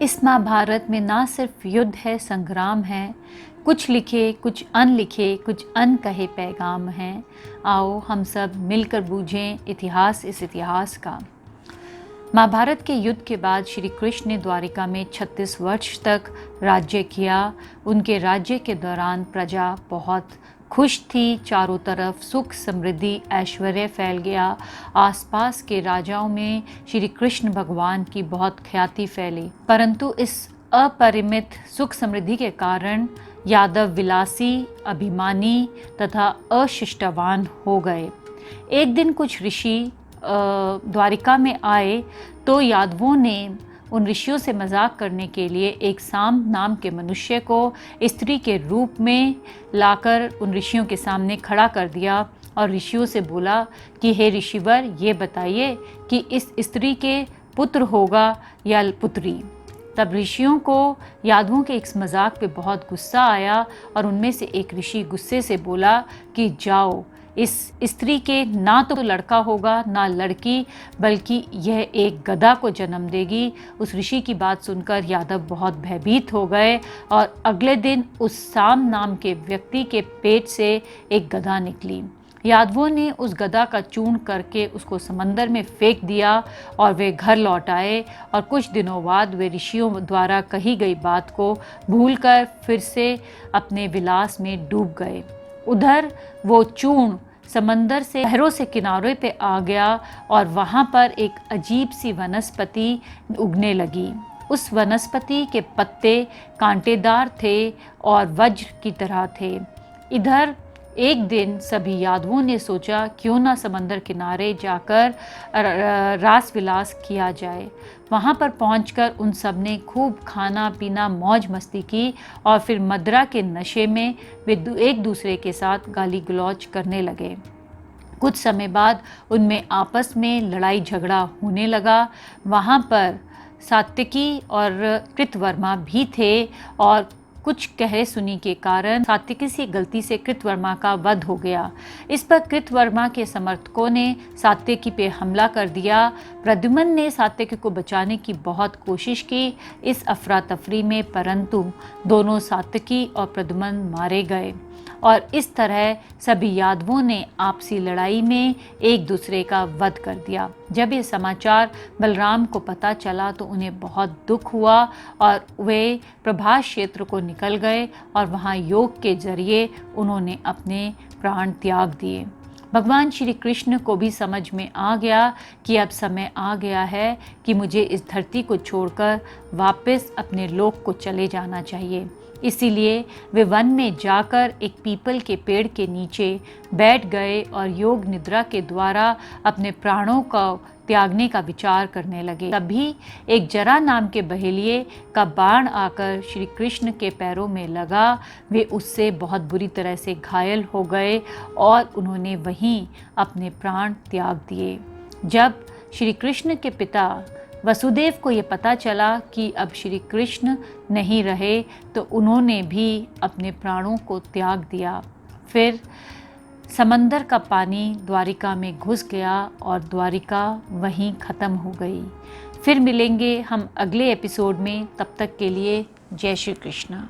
इस महाभारत में ना सिर्फ युद्ध है, संग्राम है, कुछ लिखे कुछ अनलिखे, कुछ अनकहे पैगाम हैं। आओ हम सब मिलकर बूझें इतिहास, इस इतिहास का। महाभारत के युद्ध के बाद श्री कृष्ण ने द्वारिका में 36 वर्ष तक राज्य किया। उनके राज्य के दौरान प्रजा बहुत खुश थी, चारों तरफ सुख समृद्धि ऐश्वर्य फैल गया। आसपास के राजाओं में श्री कृष्ण भगवान की बहुत ख्याति फैली, परंतु इस अपरिमित सुख समृद्धि के कारण यादव विलासी, अभिमानी तथा अशिष्टवान हो गए। एक दिन कुछ ऋषि द्वारिका में आए तो यादवों ने उन ऋषियों से मजाक करने के लिए एक साम नाम के मनुष्य को स्त्री के रूप में लाकर उन ऋषियों के सामने खड़ा कर दिया और ऋषियों से बोला कि हे ऋषिवर, ये बताइए कि इस स्त्री के पुत्र होगा या पुत्री। तब ऋषियों को यादवों के इस मजाक पे बहुत गुस्सा आया और उनमें से एक ऋषि गुस्से से बोला कि जाओ, इस स्त्री के ना तो लड़का होगा ना लड़की, बल्कि यह एक गधा को जन्म देगी। उस ऋषि की बात सुनकर यादव बहुत भयभीत हो गए और अगले दिन उस साम नाम के व्यक्ति के पेट से एक गधा निकली। यादवों ने उस गधा का चूर्ण करके उसको समंदर में फेंक दिया और वे घर लौट आए और कुछ दिनों बाद वे ऋषियों द्वारा कही गई बात को भूलकर फिर से अपने विलास में डूब गए। उधर वो चूर्ण समंदर से लहरों से किनारे पे आ गया और वहाँ पर एक अजीब सी वनस्पति उगने लगी। उस वनस्पति के पत्ते कांटेदार थे और वज्र की तरह थे। इधर एक दिन सभी यादवों ने सोचा क्यों ना समंदर किनारे जाकर रास विलास किया जाए। वहाँ पर पहुंचकर उन सब ने खूब खाना पीना मौज मस्ती की और फिर मदिरा के नशे में वे एक दूसरे के साथ गाली गलौज करने लगे। कुछ समय बाद उनमें आपस में लड़ाई झगड़ा होने लगा। वहाँ पर सात्यकी और कृतवर्मा भी थे और कुछ कहे सुनी के कारण सात्यकी से गलती से कृतवर्मा का वध हो गया। इस पर कृतवर्मा के समर्थकों ने सात्यकी पे हमला कर दिया। प्रद्युम्न ने सात्यकी को बचाने की बहुत कोशिश की इस अफरा तफरी में, परंतु दोनों सात्यकी और प्रद्युम्न मारे गए और इस तरह सभी यादवों ने आपसी लड़ाई में एक दूसरे का वध कर दिया। जब ये समाचार बलराम को पता चला तो उन्हें बहुत दुख हुआ और वे प्रभास क्षेत्र को निकल गए और वहाँ योग के जरिए उन्होंने अपने प्राण त्याग दिए। भगवान श्री कृष्ण को भी समझ में आ गया कि अब समय आ गया है कि मुझे इस धरती को छोड़कर वापस अपने लोक को चले जाना चाहिए। इसीलिए वे वन में जाकर एक पीपल के पेड़ के नीचे बैठ गए और योग निद्रा के द्वारा अपने प्राणों का त्यागने का विचार करने लगे। तभी एक जरा नाम के बहेलिए का बाण आकर श्री कृष्ण के पैरों में लगा। वे उससे बहुत बुरी तरह से घायल हो गए और उन्होंने वहीं अपने प्राण त्याग दिए। जब श्री कृष्ण के पिता वसुदेव को ये पता चला कि अब श्री कृष्ण नहीं रहे तो उन्होंने भी अपने प्राणों को त्याग दिया। फिर समंदर का पानी द्वारिका में घुस गया और द्वारिका वहीं ख़त्म हो गई। फिर मिलेंगे हम अगले एपिसोड में, तब तक के लिए जय श्री कृष्ण।